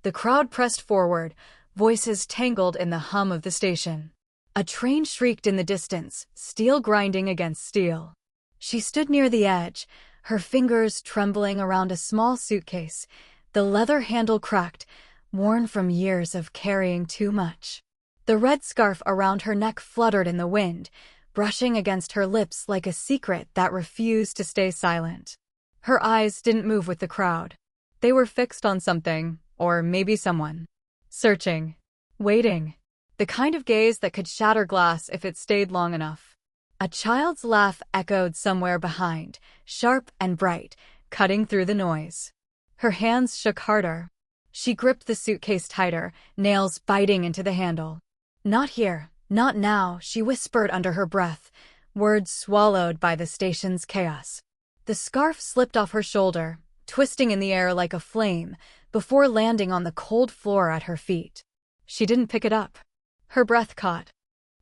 The crowd pressed forward, voices tangled in the hum of the station. A train shrieked in the distance, steel grinding against steel. She stood near the edge, her fingers trembling around a small suitcase, the leather handle cracked, worn from years of carrying too much. The red scarf around her neck fluttered in the wind, brushing against her lips like a secret that refused to stay silent. Her eyes didn't move with the crowd. They were fixed on something, or maybe someone. Searching. Waiting. The kind of gaze that could shatter glass if it stayed long enough. A child's laugh echoed somewhere behind, sharp and bright, cutting through the noise. Her hands shook harder. She gripped the suitcase tighter, nails biting into the handle. "Not here, not now," she whispered under her breath, words swallowed by the station's chaos. The scarf slipped off her shoulder, twisting in the air like a flame, before landing on the cold floor at her feet. She didn't pick it up. Her breath caught.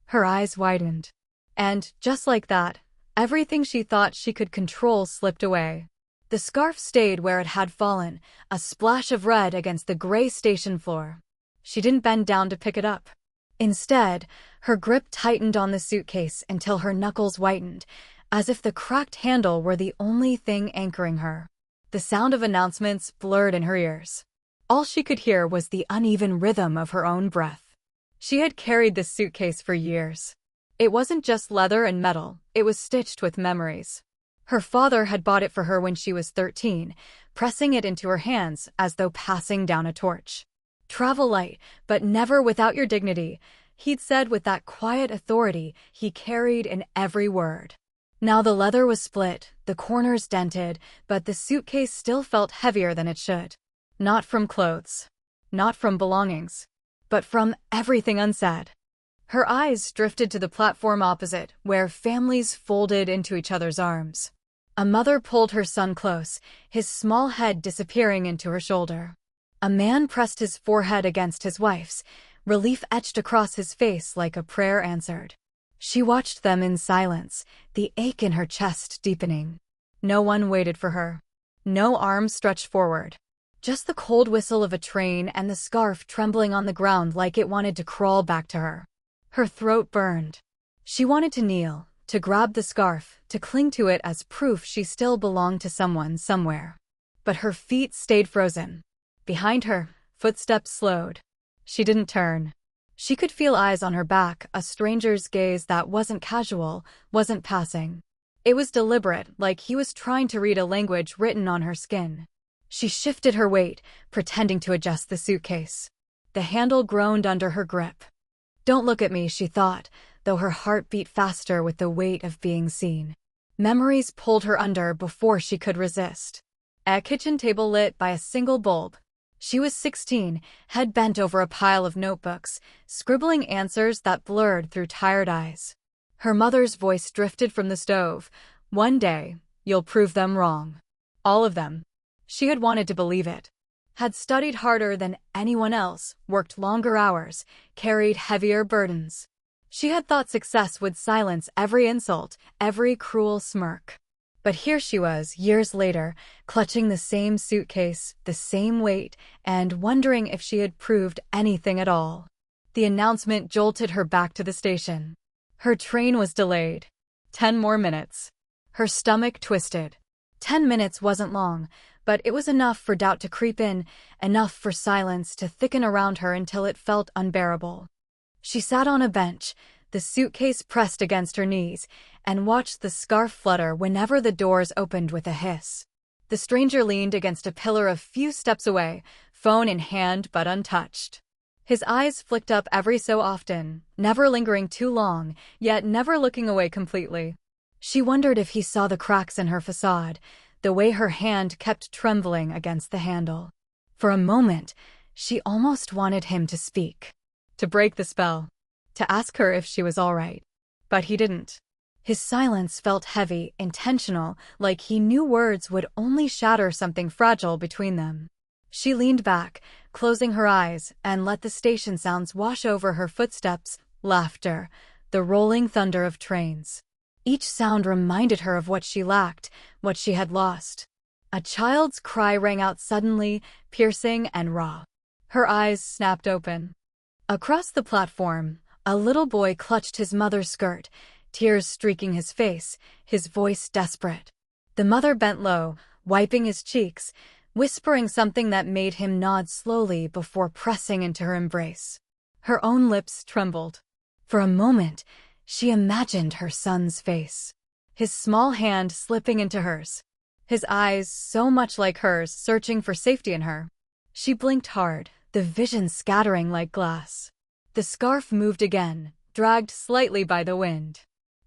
Her eyes widened. And, just like that, everything she thought she could control slipped away. The scarf stayed where it had fallen, a splash of red against the gray station floor. She didn't bend down to pick it up. Instead, her grip tightened on the suitcase until her knuckles whitened, as if the cracked handle were the only thing anchoring her. The sound of announcements blurred in her ears. All she could hear was the uneven rhythm of her own breath. She had carried this suitcase for years. It wasn't just leather and metal, it was stitched with memories. Her father had bought it for her when she was 13, pressing it into her hands as though passing down a torch. "Travel light, but never without your dignity," he'd said with that quiet authority he carried in every word. Now the leather was split, the corners dented, but the suitcase still felt heavier than it should. Not from clothes. Not from belongings. But from everything unsaid. Her eyes drifted to the platform opposite, where families folded into each other's arms. A mother pulled her son close, his small head disappearing into her shoulder. A man pressed his forehead against his wife's, relief etched across his face like a prayer answered. She watched them in silence, the ache in her chest deepening. No one waited for her. No arm stretched forward. Just the cold whistle of a train and the scarf trembling on the ground like it wanted to crawl back to her. Her throat burned. She wanted to kneel, to grab the scarf, to cling to it as proof she still belonged to someone somewhere. But her feet stayed frozen. Behind her, footsteps slowed. She didn't turn. She could feel eyes on her back, a stranger's gaze that wasn't casual, wasn't passing. It was deliberate, like he was trying to read a language written on her skin. She shifted her weight, pretending to adjust the suitcase. The handle groaned under her grip. "Don't look at me," she thought, though her heart beat faster with the weight of being seen. Memories pulled her under before she could resist. A kitchen table lit by a single bulb. She was 16, head bent over a pile of notebooks, scribbling answers that blurred through tired eyes. Her mother's voice drifted from the stove. "One day, you'll prove them wrong. All of them." She had wanted to believe it. Had studied harder than anyone else, worked longer hours, carried heavier burdens. She had thought success would silence every insult, every cruel smirk. But here she was, years later, clutching the same suitcase, the same weight, and wondering if she had proved anything at all. The announcement jolted her back to the station. Her train was delayed. 10 more minutes. Her stomach twisted. 10 minutes wasn't long, but it was enough for doubt to creep in, enough for silence to thicken around her until it felt unbearable. She sat on a bench, the suitcase pressed against her knees, and watched the scarf flutter whenever the doors opened with a hiss. The stranger leaned against a pillar a few steps away, phone in hand but untouched. His eyes flicked up every so often, never lingering too long, yet never looking away completely. She wondered if he saw the cracks in her facade, the way her hand kept trembling against the handle. For a moment, she almost wanted him to speak, to break the spell, to ask her if she was all right. But he didn't. His silence felt heavy, intentional, like he knew words would only shatter something fragile between them. She leaned back, closing her eyes, and let the station sounds wash over her footsteps, laughter, the rolling thunder of trains. Each sound reminded her of what she lacked, what she had lost. A child's cry rang out suddenly, piercing and raw. Her eyes snapped open. Across the platform, a little boy clutched his mother's skirt, tears streaking his face, his voice desperate. The mother bent low, wiping his cheeks, whispering something that made him nod slowly before pressing into her embrace. Her own lips trembled. For a moment, she imagined her son's face, his small hand slipping into hers, his eyes so much like hers searching for safety in her. She blinked hard, the vision scattering like glass. The scarf moved again, dragged slightly by the wind.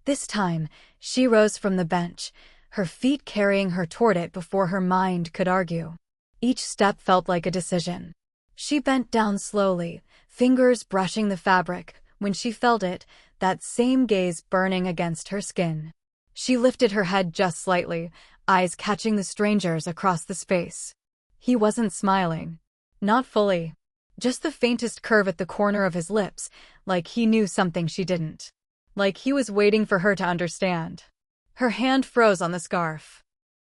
This time, she rose from the bench, her feet carrying her toward it before her mind could argue. Each step felt like a decision. She bent down slowly, fingers brushing the fabric. When she felt it, that same gaze burning against her skin. She lifted her head just slightly, eyes catching the stranger's across the space. He wasn't smiling. Not fully. Just the faintest curve at the corner of his lips, like he knew something she didn't. Like he was waiting for her to understand. Her hand froze on the scarf.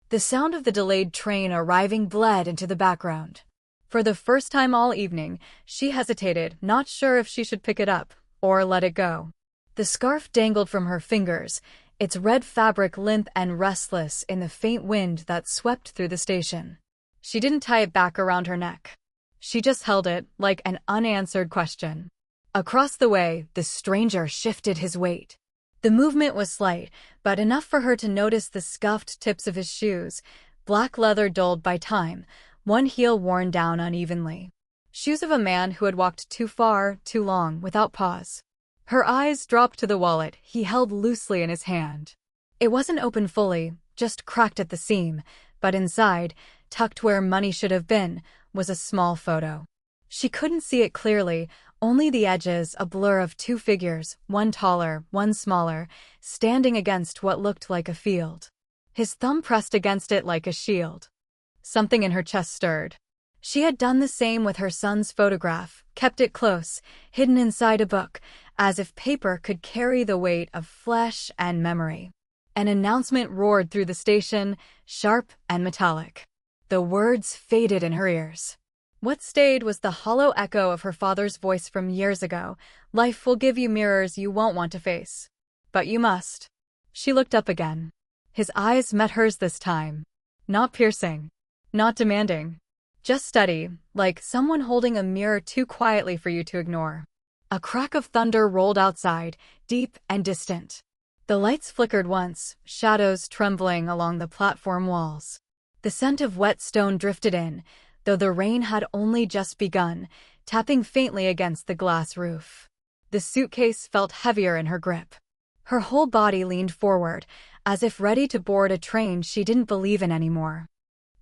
The sound of the delayed train arriving bled into the background. For the first time all evening, she hesitated, not sure if she should pick it up or let it go. The scarf dangled from her fingers, its red fabric limp and restless in the faint wind that swept through the station. She didn't tie it back around her neck. She just held it like an unanswered question. Across the way, the stranger shifted his weight. The movement was slight, but enough for her to notice the scuffed tips of his shoes, black leather dulled by time, one heel worn down unevenly. Shoes of a man who had walked too far, too long, without pause. Her eyes dropped to the wallet he held loosely in his hand. It wasn't open fully, just cracked at the seam, but inside, tucked where money should have been, was a small photo. She couldn't see it clearly, only the edges, a blur of two figures, one taller, one smaller, standing against what looked like a field. His thumb pressed against it like a shield. Something in her chest stirred. She had done the same with her son's photograph, kept it close, hidden inside a book, as if paper could carry the weight of flesh and memory. An announcement roared through the station, sharp and metallic. The words faded in her ears. What stayed was the hollow echo of her father's voice from years ago. Life will give you mirrors you won't want to face. But you must. She looked up again. His eyes met hers this time. Not piercing. Not demanding. Just steady, like someone holding a mirror too quietly for you to ignore. A crack of thunder rolled outside, deep and distant. The lights flickered once, shadows trembling along the platform walls. The scent of wet stone drifted in, though the rain had only just begun, tapping faintly against the glass roof. The suitcase felt heavier in her grip. Her whole body leaned forward, as if ready to board a train she didn't believe in anymore.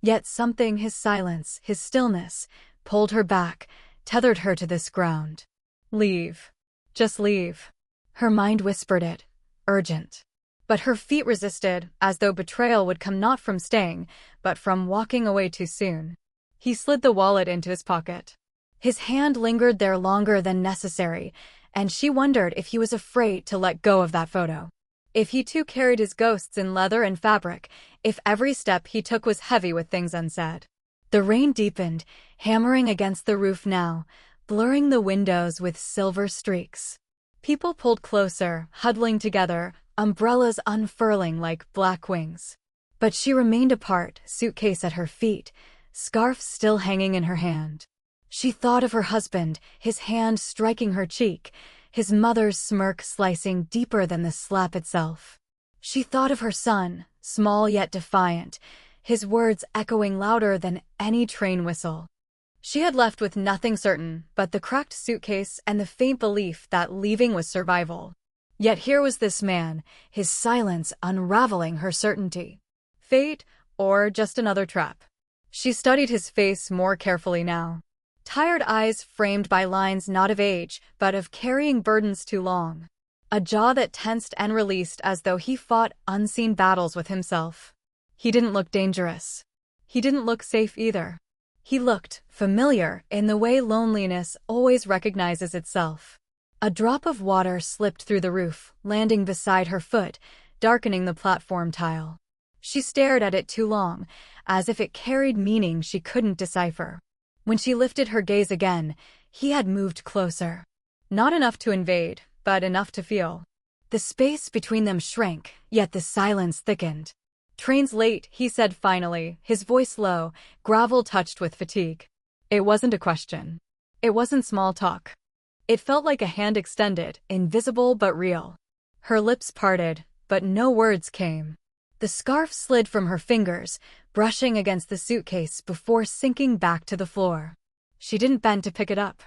Yet something, his silence, his stillness, pulled her back, tethered her to this ground. Leave. Just leave. Her mind whispered it, urgent. But her feet resisted, as though betrayal would come not from staying, but from walking away too soon. He slid the wallet into his pocket. His hand lingered there longer than necessary, and she wondered if he was afraid to let go of that photo. If he too carried his ghosts in leather and fabric, if every step he took was heavy with things unsaid. The rain deepened, hammering against the roof now, blurring the windows with silver streaks. People pulled closer, huddling together, umbrellas unfurling like black wings. But she remained apart, suitcase at her feet, scarf still hanging in her hand. She thought of her husband, his hand striking her cheek, his mother's smirk slicing deeper than the slap itself. She thought of her son, small yet defiant, his words echoing louder than any train whistle. She had left with nothing certain but the cracked suitcase and the faint belief that leaving was survival. Yet here was this man, his silence unraveling her certainty. Fate, or just another trap? She studied his face more carefully now. Tired eyes framed by lines not of age, but of carrying burdens too long. A jaw that tensed and released as though he fought unseen battles with himself. He didn't look dangerous. He didn't look safe either. He looked familiar in the way loneliness always recognizes itself. A drop of water slipped through the roof, landing beside her foot, darkening the platform tile. She stared at it too long, as if it carried meaning she couldn't decipher. When she lifted her gaze again, he had moved closer. Not enough to invade, but enough to feel. The space between them shrank, yet the silence thickened. "Train's late," he said finally, his voice low, gravel touched with fatigue. It wasn't a question. It wasn't small talk. It felt like a hand extended, invisible but real. Her lips parted, but no words came. The scarf slid from her fingers, brushing against the suitcase before sinking back to the floor. She didn't bend to pick it up.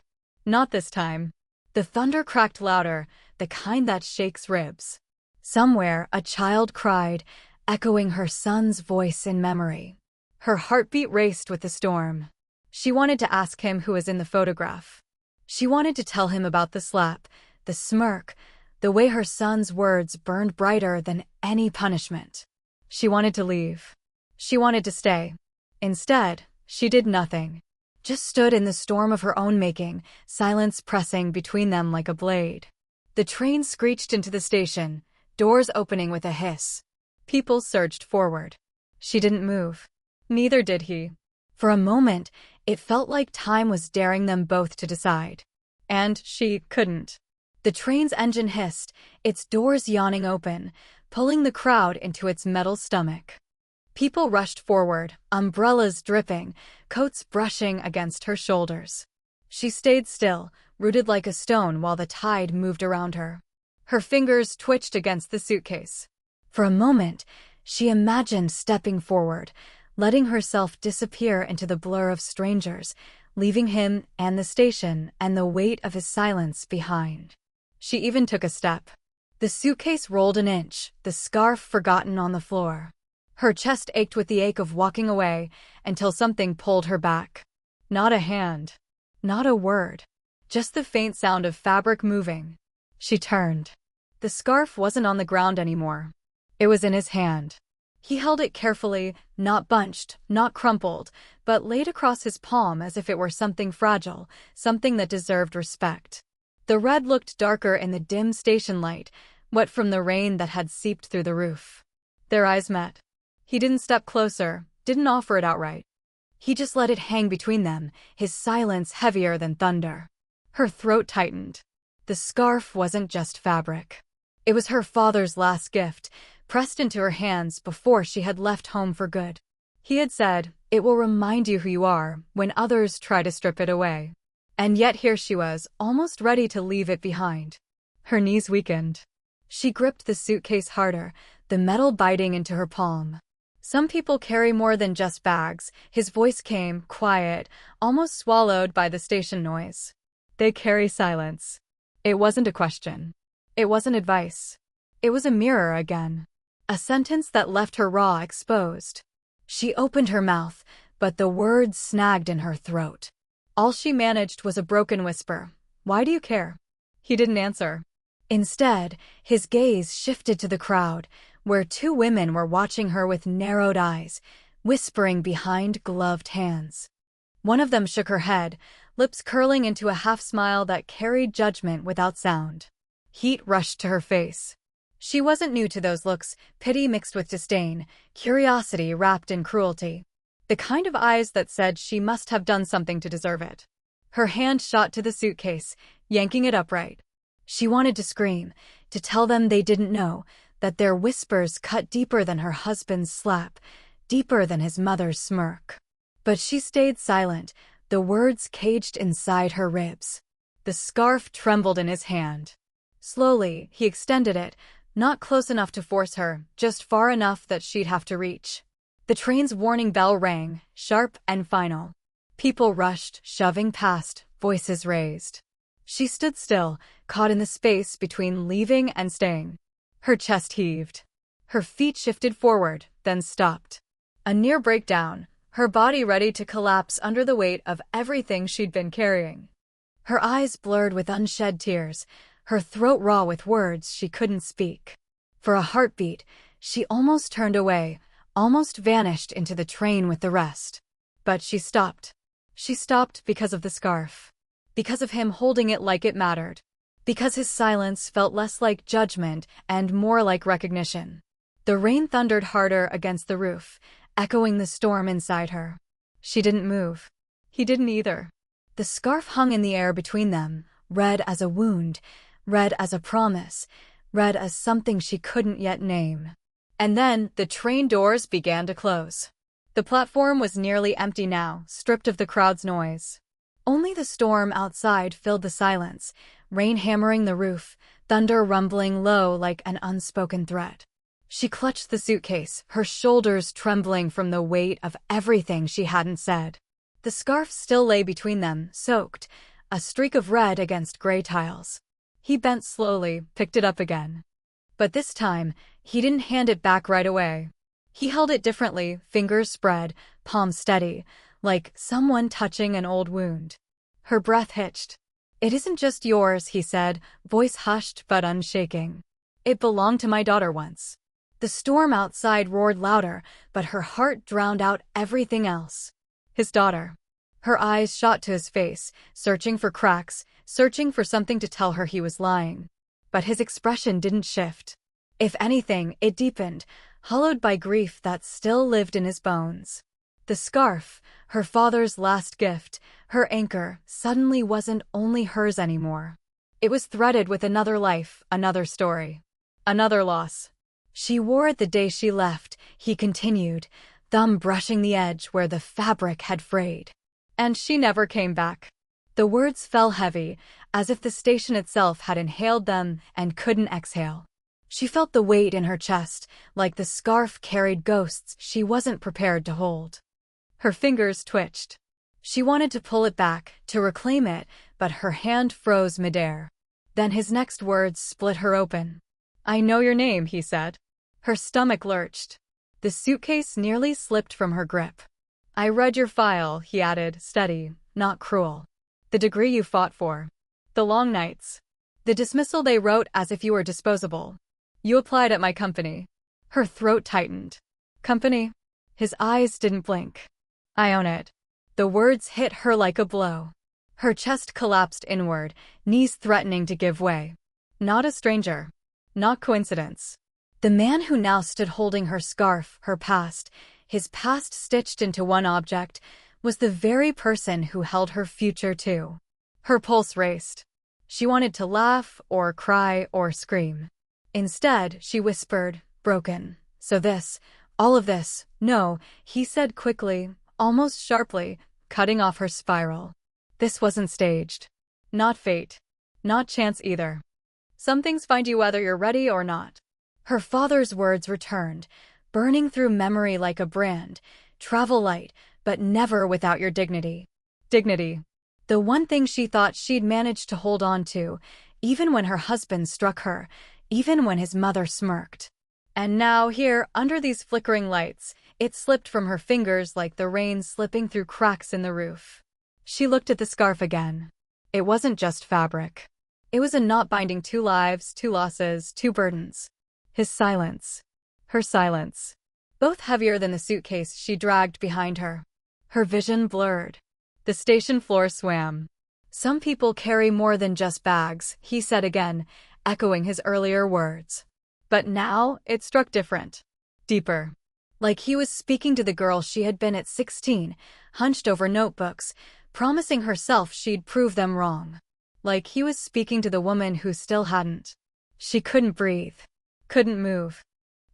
Not this time. The thunder cracked louder, the kind that shakes ribs. Somewhere, a child cried, echoing her son's voice in memory. Her heartbeat raced with the storm. She wanted to ask him who was in the photograph. She wanted to tell him about the slap, the smirk, the way her son's words burned brighter than any punishment. She wanted to leave. She wanted to stay. Instead, she did nothing. Just stood in the storm of her own making, silence pressing between them like a blade. The train screeched into the station, doors opening with a hiss. People surged forward. She didn't move. Neither did he. For a moment, it felt like time was daring them both to decide. And she couldn't. The train's engine hissed, its doors yawning open, pulling the crowd into its metal stomach. People rushed forward, umbrellas dripping, coats brushing against her shoulders. She stayed still, rooted like a stone while the tide moved around her. Her fingers twitched against the suitcase. For a moment, she imagined stepping forward, letting herself disappear into the blur of strangers, leaving him and the station and the weight of his silence behind. She even took a step. The suitcase rolled an inch, the scarf forgotten on the floor. Her chest ached with the ache of walking away until something pulled her back. Not a hand. Not a word. Just the faint sound of fabric moving. She turned. The scarf wasn't on the ground anymore. It was in his hand. He held it carefully, not bunched, not crumpled, but laid across his palm as if it were something fragile, something that deserved respect. The red looked darker in the dim station light, wet from the rain that had seeped through the roof. Their eyes met. He didn't step closer, didn't offer it outright. He just let it hang between them, his silence heavier than thunder. Her throat tightened. The scarf wasn't just fabric. It was her father's last gift, pressed into her hands before she had left home for good. He had said, "It will remind you who you are," when others try to strip it away. And yet here she was, almost ready to leave it behind. Her knees weakened. She gripped the suitcase harder, the metal biting into her palm. "Some people carry more than just bags," his voice came, quiet, almost swallowed by the station noise. "They carry silence." It wasn't a question. It wasn't advice. It was a mirror again. A sentence that left her raw, exposed. She opened her mouth, but the words snagged in her throat. All she managed was a broken whisper. "Why do you care?" He didn't answer. Instead, his gaze shifted to the crowd, where two women were watching her with narrowed eyes, whispering behind gloved hands. One of them shook her head, lips curling into a half-smile that carried judgment without sound. Heat rushed to her face. She wasn't new to those looks, pity mixed with disdain, curiosity wrapped in cruelty. The kind of eyes that said she must have done something to deserve it. Her hand shot to the suitcase, yanking it upright. She wanted to scream, to tell them they didn't know, that their whispers cut deeper than her husband's slap, deeper than his mother's smirk. But she stayed silent, the words caged inside her ribs. The scarf trembled in his hand. Slowly, he extended it, not close enough to force her, just far enough that she'd have to reach. The train's warning bell rang, sharp and final. People rushed, shoving past, voices raised. She stood still, caught in the space between leaving and staying. Her chest heaved. Her feet shifted forward, then stopped. A near breakdown, her body ready to collapse under the weight of everything she'd been carrying. Her eyes blurred with unshed tears, her throat raw with words she couldn't speak. For a heartbeat, she almost turned away, almost vanished into the train with the rest. But she stopped. She stopped because of the scarf. Because of him holding it like it mattered. Because his silence felt less like judgment and more like recognition. The rain thundered harder against the roof, echoing the storm inside her. She didn't move. He didn't either. The scarf hung in the air between them, red as a wound, red as a promise, red as something she couldn't yet name. And then the train doors began to close. The platform was nearly empty now, stripped of the crowd's noise. Only the storm outside filled the silence, rain hammering the roof, thunder rumbling low like an unspoken threat. She clutched the suitcase, her shoulders trembling from the weight of everything she hadn't said. The scarf still lay between them, soaked, a streak of red against gray tiles. He bent slowly, picked it up again. But this time, he didn't hand it back right away. He held it differently, fingers spread, palms steady, like someone touching an old wound. Her breath hitched. "It isn't just yours," he said, voice hushed but unshaking. "It belonged to my daughter once." The storm outside roared louder, but her heart drowned out everything else. His daughter. Her eyes shot to his face, searching for cracks, searching for something to tell her he was lying. But his expression didn't shift. If anything, it deepened, hollowed by grief that still lived in his bones. The scarf, her father's last gift, her anchor, suddenly wasn't only hers anymore. It was threaded with another life, another story, another loss. "She wore it the day she left," he continued, thumb brushing the edge where the fabric had frayed. "And she never came back." The words fell heavy, as if the station itself had inhaled them and couldn't exhale. She felt the weight in her chest, like the scarf carried ghosts she wasn't prepared to hold. Her fingers twitched. She wanted to pull it back, to reclaim it, but her hand froze midair. Then his next words split her open. "I know your name," he said. Her stomach lurched. The suitcase nearly slipped from her grip. "I read your file," he added, steady, not cruel. "The degree you fought for. The long nights. The dismissal they wrote as if you were disposable. You applied at my company." Her throat tightened. "Company?" His eyes didn't blink. "I own it." The words hit her like a blow. Her chest collapsed inward, knees threatening to give way. Not a stranger. Not coincidence. The man who now stood holding her scarf, her past, his past stitched into one object, was the very person who held her future too. Her pulse raced. She wanted to laugh, or cry, or scream. Instead, she whispered, broken. "So this, all of this, no," he said quickly, almost sharply, cutting off her spiral. "This wasn't staged. Not fate. Not chance either. Some things find you whether you're ready or not." Her father's words returned, burning through memory like a brand. "Travel light, but never without your dignity." Dignity. The one thing she thought she'd managed to hold on to, even when her husband struck her, even when his mother smirked. And now, here, under these flickering lights, it slipped from her fingers like the rain slipping through cracks in the roof. She looked at the scarf again. It wasn't just fabric. It was a knot binding two lives, two losses, two burdens. His silence. Her silence. Both heavier than the suitcase she dragged behind her. Her vision blurred. The station floor swam. "Some people carry more than just bags," he said again, echoing his earlier words. But now, it struck different. Deeper. Like he was speaking to the girl she had been at 16, hunched over notebooks, promising herself she'd prove them wrong. Like he was speaking to the woman who still hadn't. She couldn't breathe. Couldn't move.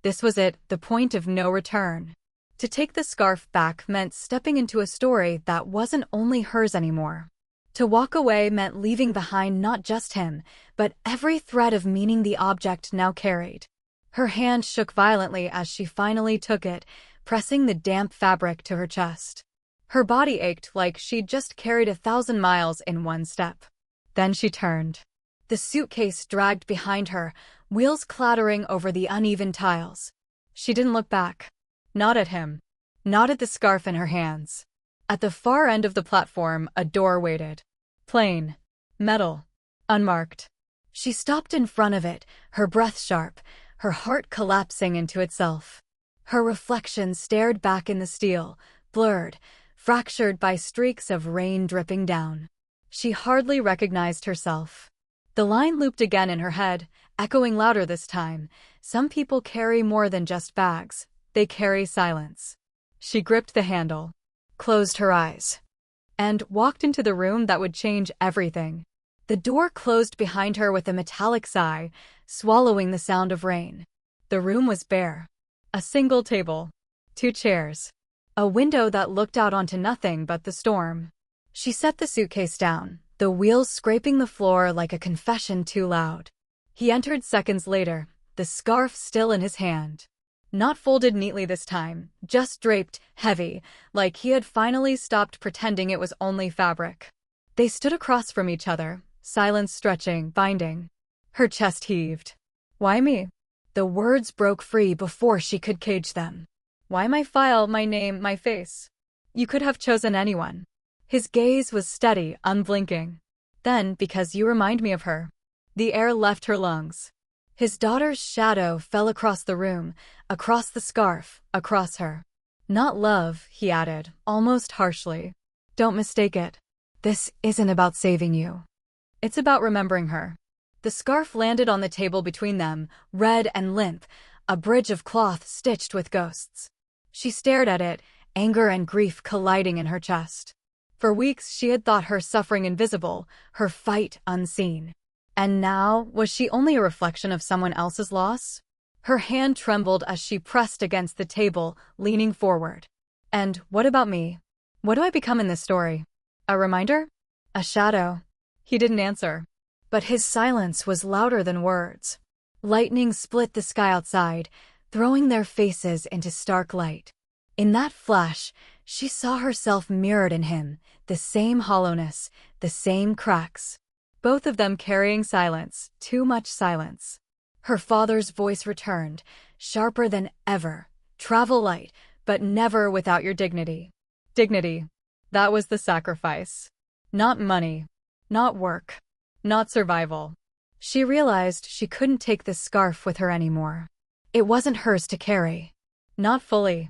This was it, the point of no return. To take the scarf back meant stepping into a story that wasn't only hers anymore. To walk away meant leaving behind not just him, but every thread of meaning the object now carried. Her hand shook violently as she finally took it, pressing the damp fabric to her chest. Her body ached like she'd just carried 1,000 miles in one step. Then she turned. The suitcase dragged behind her, wheels clattering over the uneven tiles. She didn't look back. Not at him. Not at the scarf in her hands. At the far end of the platform, a door waited. Plain. Metal. Unmarked. She stopped in front of it, her breath sharp, her heart collapsing into itself. Her reflection stared back in the steel, blurred, fractured by streaks of rain dripping down. She hardly recognized herself. The line looped again in her head, echoing louder this time. Some people carry more than just bags. They carry silence. She gripped the handle. Closed her eyes. and walked into the room that would change everything. The door closed behind her with a metallic sigh, swallowing the sound of rain. The room was bare. A single table, 2 chairs, a window that looked out onto nothing but the storm. She set the suitcase down, the wheels scraping the floor like a confession too loud. He entered seconds later, the scarf still in his hand. Not folded neatly this time, just draped, heavy, like he had finally stopped pretending it was only fabric. They stood across from each other, silence stretching, binding. Her chest heaved. Why me? The words broke free before she could cage them. Why my file, my name, my face? You could have chosen anyone. His gaze was steady, unblinking. Then, because you remind me of her. The air left her lungs. His daughter's shadow fell across the room, across the scarf, across her. Not love, he added, almost harshly. Don't mistake it. This isn't about saving you. It's about remembering her. The scarf landed on the table between them, red and limp, a bridge of cloth stitched with ghosts. She stared at it, anger and grief colliding in her chest. For weeks she had thought her suffering invisible, her fight unseen. And now, was she only a reflection of someone else's loss? Her hand trembled as she pressed against the table, leaning forward. And what about me? What do I become in this story? A reminder? A shadow? He didn't answer. But his silence was louder than words. Lightning split the sky outside, throwing their faces into stark light. In that flash, she saw herself mirrored in him, the same hollowness, the same cracks. Both of them carrying silence, too much silence. Her father's voice returned, sharper than ever. Travel light, but never without your dignity. Dignity. That was the sacrifice. Not money. Not work. Not survival. She realized she couldn't take this scarf with her anymore. It wasn't hers to carry. Not fully.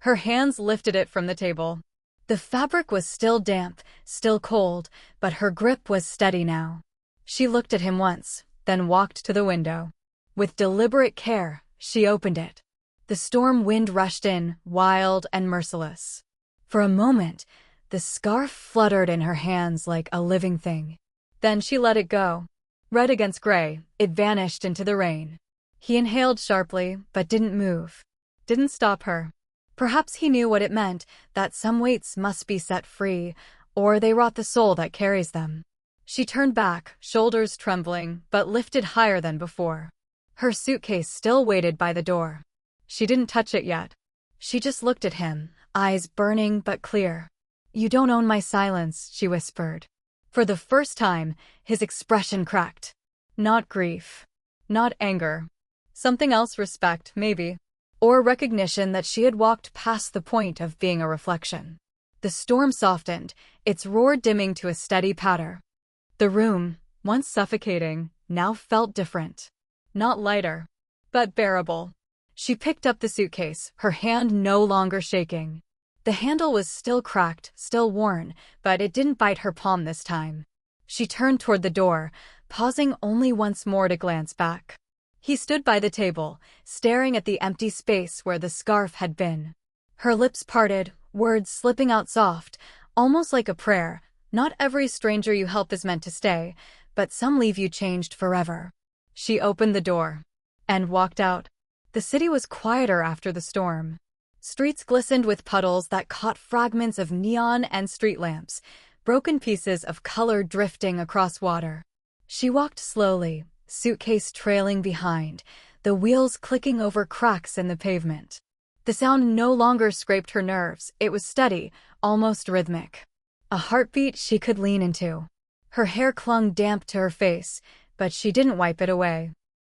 Her hands lifted it from the table. The fabric was still damp, still cold, but her grip was steady now. She looked at him once, then walked to the window. With deliberate care, she opened it. The storm wind rushed in, wild and merciless. For a moment, the scarf fluttered in her hands like a living thing. Then she let it go. Red against gray, it vanished into the rain. He inhaled sharply, but didn't move. Didn't stop her. Perhaps he knew what it meant, that some weights must be set free, or they rot the soul that carries them. She turned back, shoulders trembling, but lifted higher than before. Her suitcase still waited by the door. She didn't touch it yet. She just looked at him, eyes burning but clear. You don't own my silence, she whispered. For the first time, his expression cracked. Not grief. Not anger. Something else, respect, maybe. Or recognition that she had walked past the point of being a reflection. The storm softened, its roar dimming to a steady patter. The room, once suffocating, now felt different. Not lighter, but bearable. She picked up the suitcase, her hand no longer shaking. The handle was still cracked, still worn, but it didn't bite her palm this time. She turned toward the door, pausing only once more to glance back. He stood by the table, staring at the empty space where the scarf had been. Her lips parted, words slipping out soft, almost like a prayer. Not every stranger you help is meant to stay, but some leave you changed forever. She opened the door and walked out. The city was quieter after the storm. Streets glistened with puddles that caught fragments of neon and street lamps, broken pieces of color drifting across water. She walked slowly, suitcase trailing behind, the wheels clicking over cracks in the pavement. The sound no longer scraped her nerves, it was steady, almost rhythmic. A heartbeat she could lean into. Her hair clung damp to her face, but she didn't wipe it away.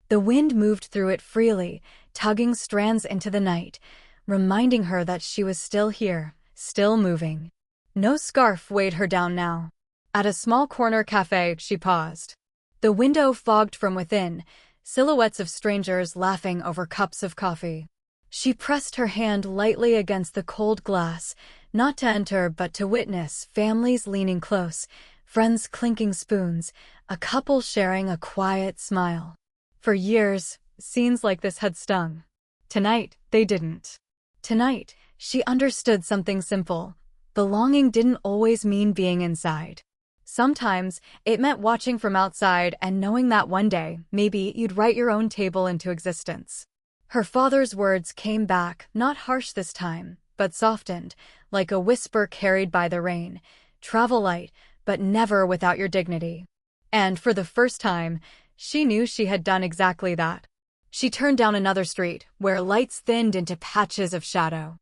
The wind moved through it freely, tugging strands into the night, reminding her that she was still here, still moving. No scarf weighed her down now. At a small corner cafe, she paused. The window fogged from within, silhouettes of strangers laughing over cups of coffee. She pressed her hand lightly against the cold glass, not to enter but to witness families leaning close, friends clinking spoons, a couple sharing a quiet smile. For years, scenes like this had stung. Tonight, they didn't. Tonight, she understood something simple. Belonging didn't always mean being inside. Sometimes it meant watching from outside and knowing that one day, maybe, you'd write your own table into existence. Her father's words came back, not harsh this time, but softened, like a whisper carried by the rain. Travel light, but never without your dignity. And for the first time, she knew she had done exactly that. She turned down another street, where lights thinned into patches of shadow.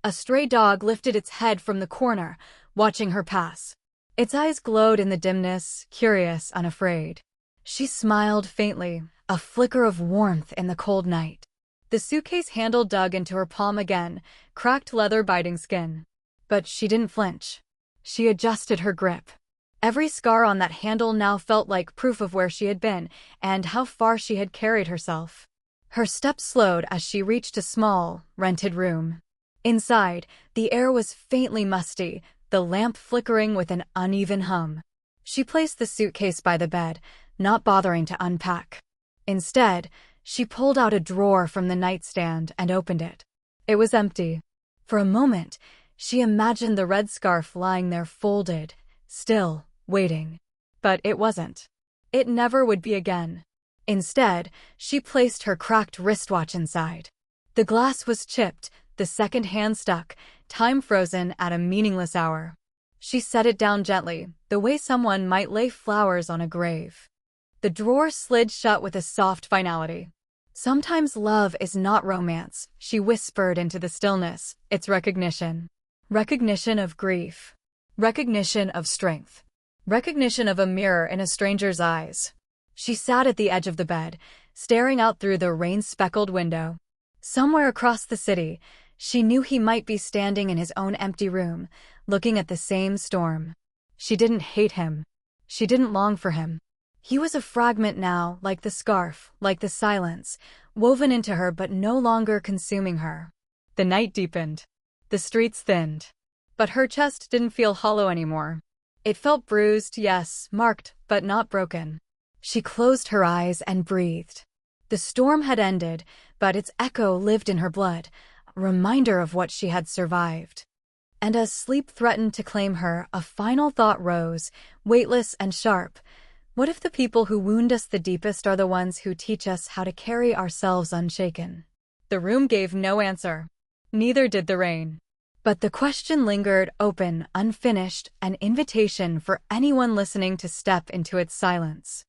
A stray dog lifted its head from the corner, watching her pass. Its eyes glowed in the dimness, curious, unafraid. She smiled faintly, a flicker of warmth in the cold night. The suitcase handle dug into her palm again, cracked leather biting skin. But she didn't flinch. She adjusted her grip. Every scar on that handle now felt like proof of where she had been and how far she had carried herself. Her steps slowed as she reached a small, rented room. Inside, the air was faintly musty, the lamp flickering with an uneven hum. She placed the suitcase by the bed, not bothering to unpack. Instead, she pulled out a drawer from the nightstand and opened it. It was empty. For a moment, she imagined the red scarf lying there folded, still, waiting. But it wasn't. It never would be again. Instead, she placed her cracked wristwatch inside. The glass was chipped, the second hand stuck, time frozen at a meaningless hour. She set it down gently, the way someone might lay flowers on a grave. The drawer slid shut with a soft finality. Sometimes love is not romance, she whispered into the stillness. It's recognition. Recognition of grief. Recognition of strength. Recognition of a mirror in a stranger's eyes. She sat at the edge of the bed, staring out through the rain-speckled window. Somewhere across the city, she knew he might be standing in his own empty room, looking at the same storm. She didn't hate him. She didn't long for him. He was a fragment now, like the scarf, like the silence, woven into her but no longer consuming her. The night deepened. The streets thinned. But her chest didn't feel hollow anymore. It felt bruised, yes, marked, but not broken. She closed her eyes and breathed. The storm had ended, but its echo lived in her blood, a reminder of what she had survived. And as sleep threatened to claim her, a final thought rose, weightless and sharp. What if the people who wound us the deepest are the ones who teach us how to carry ourselves unshaken? The room gave no answer. Neither did the rain. But the question lingered, open, unfinished, an invitation for anyone listening to step into its silence.